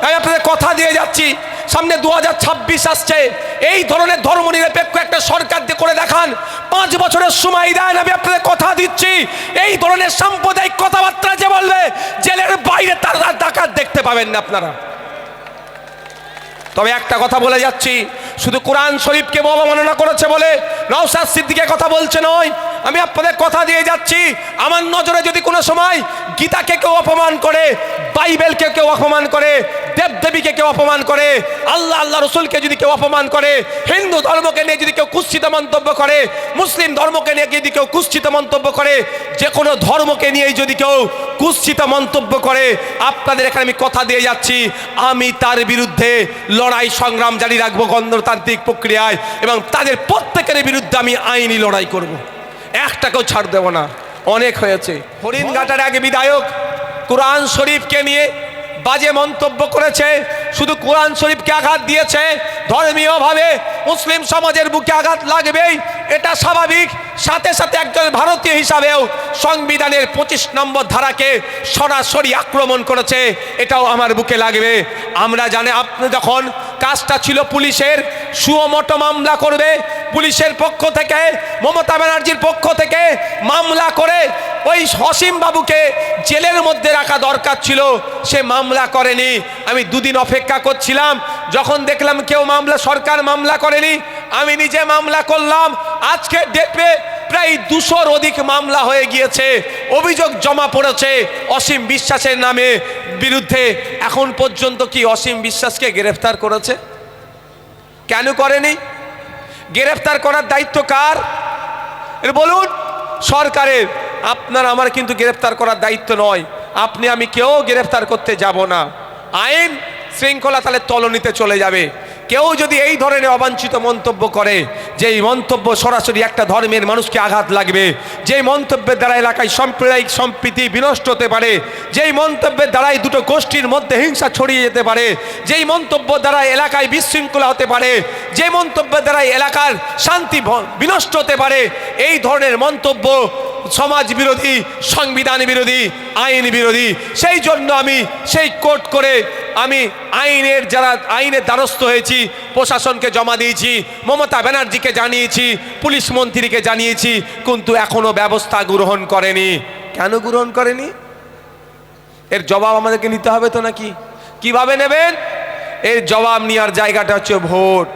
আমি আপনাদের কথা দিয়ে যাচ্ছি, সামনে 2026 আসছে, এই ধরনের ধর্মনিরপেক্ষ একটা সরকার দিয়ে করে দেখান, 5 বছরের সময় দেন। আমি আপনাদের কথা দিচ্ছি, এই ধরনের সাম্প্রদায়িক কথাবার্তা যে বলবে, জেলের বাইরে তার ডাকাত দেখতে পাবেন না আপনারা। তবে একটা কথা বলে যাচ্ছি, শুধু কোরআন শরীফকে অবমাননা করেছে বলে নওশাদ সিদ্দিকের কথা বলছে নয়, আমি আপনাদের কথা দিয়ে যাচ্ছি, আমার নজরে যদি কোনো সময় গীতাকে কেউ অপমান করে, বাইবেলকে কেউ অপমান করে, দেবদেবীকে কেউ অপমান করে, আল্লাহ রসুলকে যদি কেউ অপমান করে, হিন্দু ধর্মকে নিয়ে যদি কেউ কুৎসিত মন্তব্য করে, মুসলিম ধর্মকে নিয়ে যদি কেউ কুৎসিত মন্তব্য করে, যে কোনো ধর্মকে নিয়েই যদি কেউ কুৎসিত মন্তব্য করে, আপনাদের এখানে আমি কথা দিয়ে যাচ্ছি, আমি তার বিরুদ্ধে লড়াই সংগ্রাম জারি রাখবো গণতান্ত্রিক প্রক্রিয়ায়, এবং তাদের প্রত্যেকের বিরুদ্ধে আমি আইনি লড়াই করব, একটাকেও ছাড় দেব না। অনেক হয়েছে। হরিণঘাটার আগে বিধায়ক কোরআন শরীফকে নিয়ে বাজে মন্তব্য করেছে, শুধু কোরআন শরীফকে আঘাত দিয়েছে, ধর্মীয়ভাবে মুসলিম সমাজের বুকে আঘাত লাগবেই, এটা স্বাভাবিক। সাথে সাথে একজন ভারতীয় হিসাবেও সংবিধানের 25 নম্বর ধারাকে সরাসরি আক্রমণ করেছে, এটাও আমার বুকে লাগবে। আমরা জানি আপনি যখন কাজটা ছিল পুলিশের, সুমোটো মামলা করবে, পুলিশের পক্ষ থেকে, মমতা ব্যানার্জির পক্ষ থেকে মামলা করে ওই অসীম বাবুকে জেলের মধ্যে রাখা দরকার ছিল, সে মামলা করেনি। আমি 2 দিন অপেক্ষা করছিলাম, যখন দেখলাম কেউ সরকার মামলা করেনি, আমি নিজে মামলা করলাম। আজকে ডেটে প্রায় 200-র অধিক মামলা হয়ে গিয়েছে, অভিযোগ জমা পড়েছে অসীম বিশ্বাসের নামে বিরুদ্ধে। এখন পর্যন্ত কি অসীম বিশ্বাসকে গ্রেফতার করেছে? কেন করেনি? গ্রেফতার করার দায়িত্ব কার বলুন? সরকারের। আপনার আমার কিন্তু গ্রেফতার করার দায়িত্ব নয়, আপনি আমি কেউ গ্রেফতার করতে যাব না। আইন শৃঙ্খলা তাহলে তলনিতে চলে যাবে। কেউ যদি এই ধরনের অবাঞ্ছিত মন্তব্য করে, যেই মন্তব্য সরাসরি একটা ধর্মের মানুষকে আঘাত লাগবে, যেই মন্তব্যের দ্বারা এলাকায় সাম্প্রদায়িক সম্প্রীতি বিনষ্ট হতে পারে, যেই মন্তব্যের দ্বারাই দুটো গোষ্ঠীর মধ্যে হিংসা ছড়িয়ে যেতে পারে, যেই মন্তব্য দ্বারা এলাকায় বিশৃঙ্খলা হতে পারে, যে মন্তব্যের দ্বারা এলাকার শান্তি বিনষ্ট হতে পারে, এই ধরনের মন্তব্য সমাজ বিরোধী, সংবিধান বিরোধী, আইন বিরোধী। সেই জন্য আমি সেই কোর্ট করে আমি আইনের দ্বারস্থ হয়েছি, প্রশাসনকে জমা দিয়েছি, মমতা ব্যানার্জিকে জানিয়েছি, পুলিশ মন্ত্রীকে জানিয়েছি, কিন্তু এখনো ব্যবস্থা গ্রহণ করেনি। কেন গ্রহণ করেনি? এর জবাব আমাদেরকে নিতে হবে তো নাকি? কিভাবে নেবেন? এর জবাব নেওয়ার জায়গাটা হচ্ছে ভোট।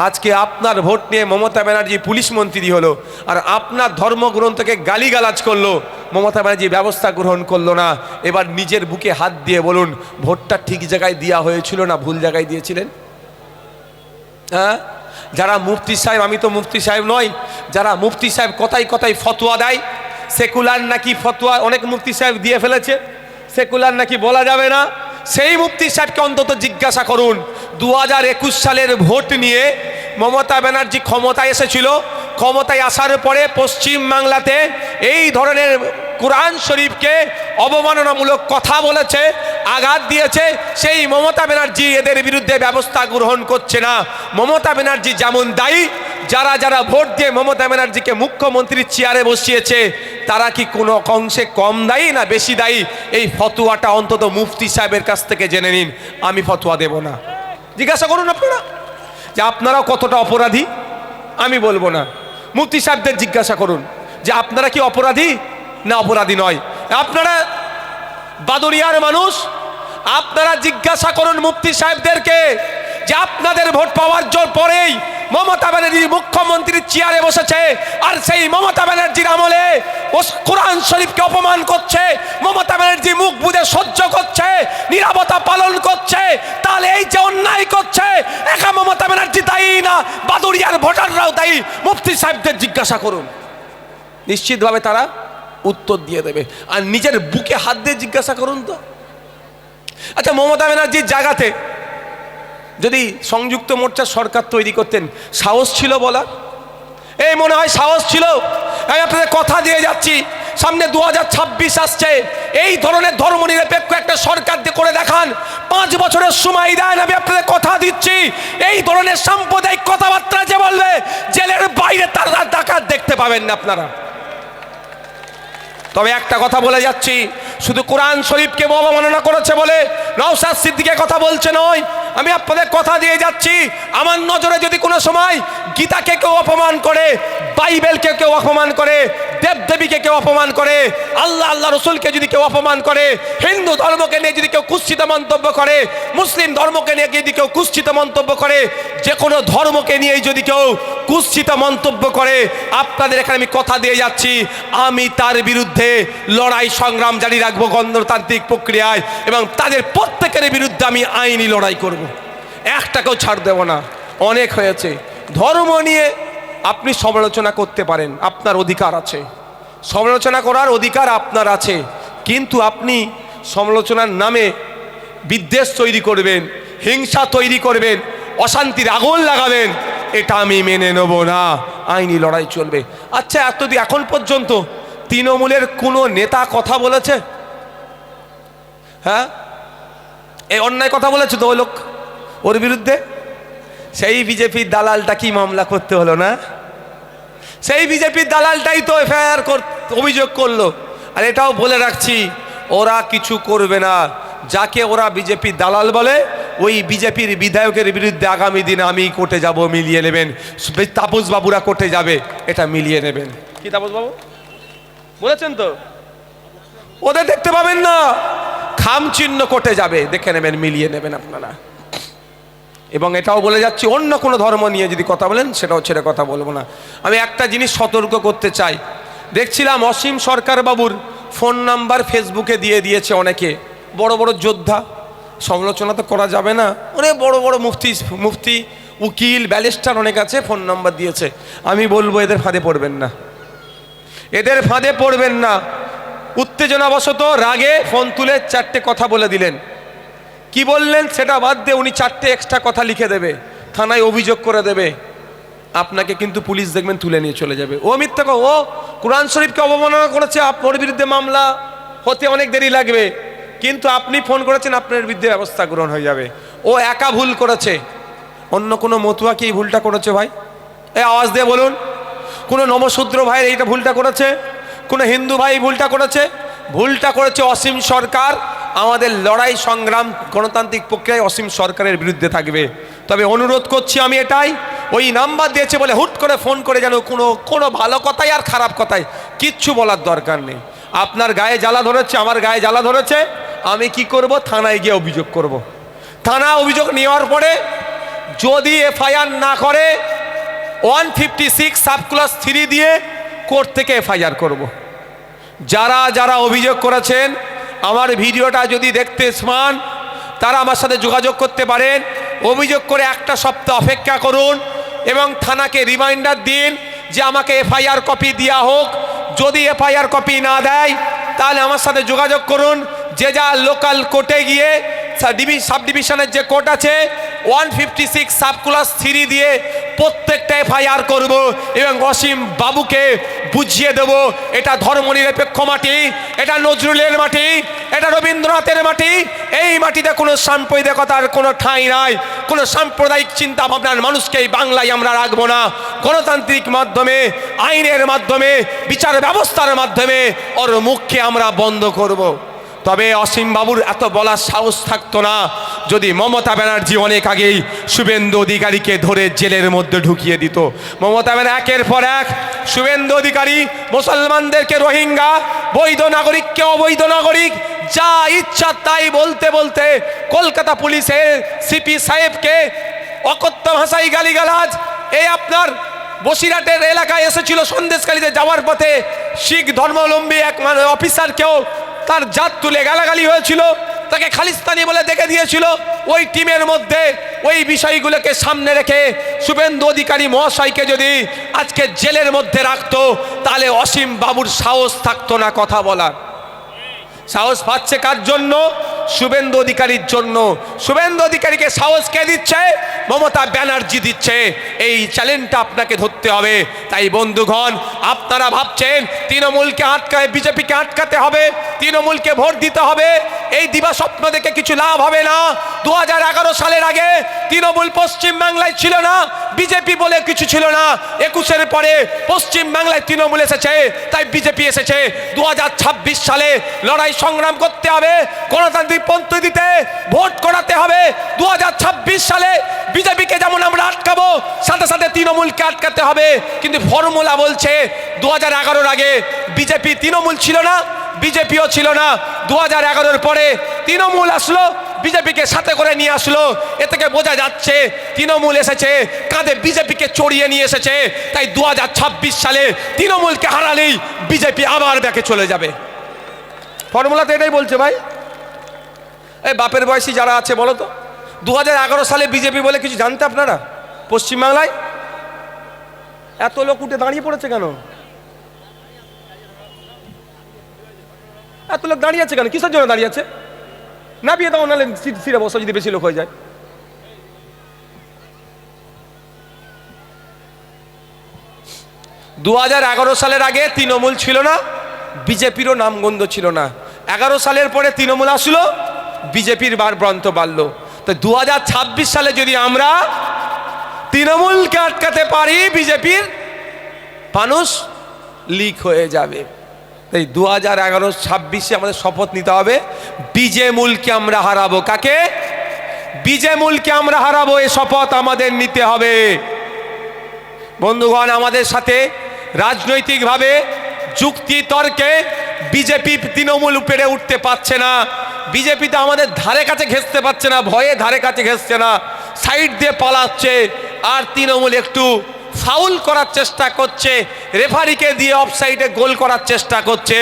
আজকে আপনার ভোট নিয়ে মমতা ব্যানার্জি পুলিশ মন্ত্রী হলো, আর আপনার ধর্মগ্রন্থকে গালিগালাজ করলো, মমতা ব্যানার্জি ব্যবস্থা গ্রহণ করলো না। এবার নিজের বুকে হাত দিয়ে বলুন, ভোটটা ঠিক জায়গায় দেওয়া হয়েছিল না ভুল জায়গায় দিয়েছিলেন? হ্যাঁ, যারা মুফতি সাহেব, আমি তো মুফতি সাহেব নই, যারা মুফতি সাহেব কথায় কথায় ফতোয়া দেয়, সেকুলার নাকি ফতোয়া অনেক মুফতি সাহেব দিয়ে ফেলেছে, সেকুলার নাকি বলা যাবে না, সেই মুফতি সাহেবকে অন্তত জিজ্ঞাসা করুন। 2021 সালের ভোট নিয়ে মমতা ব্যানার্জি ক্ষমতায় এসেছিল, ক্ষমতায় আসার পরে পশ্চিম বাংলাতে এই ধরনের কোরআন শরীফকে অবমাননামূলক কথা বলেছে, আঘাত দিয়েছে, সেই মমতা ব্যানার্জি এদের বিরুদ্ধে ব্যবস্থা গ্রহণ করছে না। মমতা ব্যানার্জি যেমন দায়ী, যারা যারা ভোট দিয়ে মমতা ব্যানার্জিকে মুখ্যমন্ত্রীর চেয়ারে বসিয়েছে, তারা কি কোনো অংশে কম দায়ী না বেশি দায়ী? এই ফতোয়াটা অন্তত মুফতি সাহেবের কাছ থেকে জেনে নিন। আমি ফতোয়া দেব না। জিজ্ঞাসা করুন আপনারা যে আপনারাও কতটা অপরাধী। আমি বলবো না, মুফতি সাহেবদের জিজ্ঞাসা করুন যে আপনারা কি অপরাধী না অপরাধী নয়। আপনারা বাদুরিয়ার মানুষ, আপনারা জিজ্ঞাসা করুন মুফতি সাহেবদেরকে যে আপনাদের ভোট পাওয়ার জোর পরেই মমতা ব্যানার্জি মুখ্যমন্ত্রীর চেয়ারে বসেছে, আর সেই মমতা ব্যানার্জির আমলে কোরআন শরীফকে অপমান করছে, মমতা ব্যানার্জি মুখ বুজে সহ্য করছে, নীরবতা পালন করছে, তাহলে এই যে অন্যায় করছে, একা মমতা ব্যানার্জি দায়ী না, বাদুরিয়ার ভোটাররাও দায়ী। মুফতি সাহেবদের জিজ্ঞাসা করুন, নিশ্চিতভাবে তারা উত্তর দিয়ে দেবে। আর নিজের বুকে হাত দিয়ে জিজ্ঞাসা করুন তো। আচ্ছা, মমতা ব্যানার্জির জায়গাতে যদি সংযুক্ত মোর্চার সরকার তৈরি করতেন, সাহস ছিল বলা? এই মনে হয় সাহস ছিল? আমি আপনাদের কথা দিয়ে যাচ্ছি, সামনে 2026 আসছে, এই ধরনের ধর্মনিরপেক্ষ একটা সরকার দিয়ে করে দেখান, 5 বছরের সময় দেন। আমি আপনাদের কথা দিচ্ছি, এই ধরনের সাম্প্রদায়িক কথাবার্তা যে বলবে, জেলের বাইরে তার ডাকাত দেখতে পাবেন না আপনারা। তবে একটা কথা বলে যাচ্ছি, শুধু কোরআন শরীফকে অবমাননা করেছে বলে নওশাদ সিদ্দিকী কথা বলছে নয়, আমি আপনাদের কথা দিয়ে যাচ্ছি, আমার নজরে যদি কোনো সময় গীতাকে কেউ অপমান করে, বাইবেলকে কেউ অপমান করে, দেবদেবীকে কেউ অপমান করে, আল্লাহ রসুলকে যদি কেউ অপমান করে, হিন্দু ধর্মকে নিয়ে যদি কেউ কুৎসিত মন্তব্য করে, মুসলিম ধর্মকে নিয়ে যদি কেউ কুৎসিত মন্তব্য করে, যে কোনো ধর্মকে নিয়ে যদি কেউ কুৎসিত মন্তব্য করে, আপনাদের এখানে আমি কথা দিয়ে যাচ্ছি, আমি তার বিরুদ্ধে লড়াই সংগ্রাম জারি রাখবো গণতান্ত্রিক প্রক্রিয়ায়, এবং তাদের প্রত্যেকের বিরুদ্ধে আমি আইনি লড়াই করব। একটাকেও ছাড় দেব না। অনেক হয়েছে। ধর্ম নিয়ে আপনি সমালোচনা করতে পারেন, আপনার অধিকার আছে, সমালোচনা করার অধিকার আপনার আছে, কিন্তু আপনি সমালোচনার নামে বিদ্বেষ তৈরি করবেন, হিংসা তৈরি করবেন, অশান্তির আগুন লাগাবেন, এটা আমি মেনে নেব না। আইনি লড়াই চলবে। আচ্ছা, এতদিন এখন পর্যন্ত তৃণমূলের কোনো নেতা কথা বলেছে? হ্যাঁ, এই অন্যায় কথা বলেছে তো ওই লোক, ওর বিরুদ্ধে সেই বিজেপির দালালটা কি মামলা করতে হলো না? সেই বিজেপির দালালটাই তো এফআইআর অভিযোগ করলো। আর এটাও বলে রাখছি, ওরা কিছু করবে না। যাকে ওরা বিজেপির দালাল বলে, ওই বিজেপির বিধায়কের বিরুদ্ধে আগামী দিনে আমি কোর্টে যাব, মিলিয়ে নেবেন। তাপস বাবুরা কোর্টে যাবে, এটা মিলিয়ে নেবেন। কি তাপস বাবু বলেছেন তো, ওদের দেখতে পাবেন না, খাম চিহ্ন কোর্টে যাবে, দেখে নেবেন, মিলিয়ে নেবেন আপনারা। এবং এটাও বলে যাচ্ছি, অন্য কোনো ধর্ম নিয়ে যদি কথা বলেন সেটাও ছেড়ে কথা বলবো না। আমি একটা জিনিস সতর্ক করতে চাই, দেখছিলাম অসীম সরকার বাবুর ফোন নাম্বার ফেসবুকে দিয়ে দিয়েছে অনেকে, বড় বড় যোদ্ধা, সমালোচনা তো করা যাবে না, অনেক বড় বড় মুফতি উকিল ব্যারিস্টার অনেক আছে, ফোন নাম্বার দিয়েছে। আমি বলবো এদের ফাঁদে পড়বেন না, এদের ফাঁদে পড়বেন না। উত্তেজনাবশত রাগে ফোন তুলে 4টে কথা বলে দিলেন, কি বললেন সেটা বাদ দিয়ে উনি 4টে এক্সট্রা কথা লিখে দেবে, থানায় অভিযোগ করে দেবে, আপনাকে কিন্তু পুলিশ দেখবেন তুলে নিয়ে চলে যাবে। ও মিথ্যা, ও কোরআন শরীফকে অবমাননা করেছে, আপনার বিরুদ্ধে মামলা হতে অনেক দেরি লাগবে, কিন্তু আপনি ফোন করেছেন, আপনার বিরুদ্ধে ব্যবস্থা গ্রহণ হয়ে যাবে। ও একা ভুল করেছে, অন্য কোনো মতুয়া কি এই ভুলটা করেছে ভাই? এই আওয়াজ দিয়ে বলুন, কোনো নমশূদ্র ভাই এইটা ভুলটা করেছে? কোনো হিন্দু ভাই ভুলটা করেছে? ভুলটা করেছে অসীম সরকার। আমাদের লড়াই সংগ্রাম গণতান্ত্রিক প্রক্রিয়ায় অসীম সরকারের বিরুদ্ধে থাকবে। তবে অনুরোধ করছি আমি এটাই, ওই নাম্বার দিয়েছে বলে হুট করে ফোন করে যেন কোনো ভালো কথাই আর খারাপ কথাই কিচ্ছু বলার দরকার নেই। আপনার গায়ে জ্বালা ধরেছে, আমার গায়ে জ্বালা ধরেছে, আমি কি করব? থানায় গিয়ে অভিযোগ করব। থানা অভিযোগ নেওয়ার পরে যদি এফআইআর না করে 156 সাবক্লাস 3 দিয়ে কোর্ট থেকে এফআইআর করব। যারা যারা অভিযোগ করেছেন, আমার ভিডিওটা যদি দেখতে চান তারা আমার সাথে যোগাযোগ করতে পারেন। অভিযোগ করে 1 সপ্তাহ অপেক্ষা করুন এবং থানাকে রিমাইন্ডার দিন যে আমাকে এফআইআর কপি দেওয়া হোক। যদি এফআইআর কপি না দেয় তাহলে আমার সাথে যোগাযোগ করুন। যে যা লোকাল কোর্টে গিয়ে সাব ডিভিশনের যে কোর্ট আছে 156 সাবক্লাস 3 দিয়ে প্রত্যেকটা এফআইআর করব এবং অসীম বাবুকে বুঝিয়ে দেব এটা ধর্মনিরপেক্ষ মাটি, এটা নজরুলের মাটি, এটা রবীন্দ্রনাথের মাটি। এই মাটিতে কোনো সাম্প্রদায়িকতার কোনো ঠাঁই নাই, কোনো সাম্প্রদায়িক চিন্তা ভাবনার মানুষকে এই বাংলায় আমরা রাখবো না। গণতান্ত্রিক মাধ্যমে, আইনের মাধ্যমে, বিচার ব্যবস্থার মাধ্যমে ওর মুখকে আমরা বন্ধ করব। তবে অসীম বাবুর এত বলার সাহস থাকতো না যদি মমতা ব্যানার্জি অনেক আগেই শুভেন্দু অধিকারীকে ধরে জেলের মধ্যে ঢুকিয়ে দিত। মমতা ব্যানার্জি একের পর এক শুভেন্দু অধিকারী মুসলমানদেরকে রোহিঙ্গা, বৈধ নাগরিককে অবৈধ নাগরিক, যা ইচ্ছা তাই বলতে বলতে কলকাতা পুলিশের সিপি সাহেবকে অকথ্য ভাষায় গালিগালাজ। এই আপনার বসিরহাটের এলাকায় এসেছিল সন্দেশখালীতে যাওয়ার পথে শিখ ধর্মাবলম্বী এক অফিসারকেও তার জাত তুলে গালাগালি হয়েছিল, তাকে খালিস্তানি বলে দেখে দিয়েছিল। ওই টিমের মধ্যে ওই বিষয়গুলোকে সামনে রেখে শুভেন্দু অধিকারী মহাশয়কে যদি আজকে জেলের মধ্যে রাখতো তাহলে অসীম বাবুর সাহস থাকতো না কথা বলার। সাহস পাচ্ছে কার জন্য? শুভেন্দু অধিকারীর জন্য। শুভেন্দু অধিকারীকে সাহস কে দিচ্ছে? মমতা ব্যানার্জি দিচ্ছে। এই চ্যালেঞ্জটা আপনাকে ধরতে হবে। তাই বন্ধুগণ, আপনারা ভাবছেন তৃণমূলকে আটকায়, বিজেপিকে আটকাতে হবে, তৃণমূলকে ভোট দিতে হবে, এই দিবা স্বপ্ন দেখে কিছু লাভ হবে না। 2011 সালের আগে তৃণমূল পশ্চিম বাংলায় ছিল না, বিজেপি বলে কিছু ছিল না। 21-এর পরে পশ্চিম বাংলায় তৃণমূল এসেছে, তাই বিজেপি এসেছে। 2026 সালে লড়াই সংগ্রাম করতে হবে, গণতান্ত্রিক পদ্ধতিতে ভোট করাতে হবে। 2026 সালে বিজেপিকে যেমন আমরা আটকাবো, সাথে সাথে তৃণমূলকে আটকাতে হবে। কিন্তু ফর্মুলা বলছে 2011-এর আগে বিজেপি তৃণমূল ছিল না, বিজেপিও ছিল না। 2011-এর পরে তৃণমূল আসলো, বিজেপিকে সাথে করে নিয়ে আসলো। এ থেকে বোঝা যাচ্ছে তৃণমূল এসেছে, কাঁধে বিজেপিকে চড়িয়ে নিয়ে এসেছে। তাই 2026 সালে তৃণমূলকে হারালেই বিজেপি আবার ব্যাকে চলে যাবে। ফর্মুলা তো এটাই বলছে ভাই। এই বাপের বয়সী যারা আছে বলো তো, 2011 সালে বিজেপি বলে কিছু জানতে আপনারা? পশ্চিমবাংলায় এত লোক উঠে দাঁড়িয়ে পড়েছে কেন? এত লোক দাঁড়িয়ে আছে কেন? কিসের জন্য দাঁড়িয়ে আছে? না বিয়ে দাও, নাহলে সিটে বসো যদি বেশি লোক হয়ে যায়। দু 2011 সালের আগে তৃণমূল ছিল না, বিজেপিরও নামগন্ধ ছিল না। 11 সালের পরে তৃণমূল আসলো, বিজেপির বারবন্ত বাড়লো। তো 2026 সালে যদি আমরা তৃণমূলকে আটকাতে পারি, বিজেপির মানুষ লিক হয়ে যাবে। তাই 2026-এ আমাদের শপথ নিতে হবে, বিজেমূলকে আমরা হারাবো। কাকে? বিজেমূলকে আমরা হারাবো, এই শপথ আমাদের নিতে হবে। বন্ধুগণ, আমাদের সাথে রাজনৈতিকভাবে যুক্তি তর্কে বিজেপি তৃণমূল পেরে উঠতে পারছে না। বিজেপি তো আমাদের ধারে কাছে ঘেঁষতে পারছে না, ভয়ে ধারে কাছে ঘেঁষছে না, সাইড দিয়ে পালাচ্ছে। আর তৃণমূল একটু ফাউল করার চেষ্টা করছে, রেফারিকে দিয়ে অফসাইডে গোল করার চেষ্টা করছে।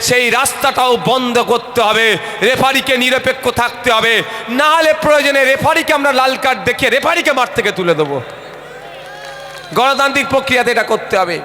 সেই রাস্তাটাও বন্ধ করতে হবে, রেফারিকে নিরপেক্ষ থাকতে হবে। না হলে প্রয়োজনে রেফারিকে আমরা লাল কার্ড দেখিয়ে রেফারিকে মাঠ থেকে তুলে দেবো। গণতান্ত্রিক প্রক্রিয়াতে এটা করতে হবে।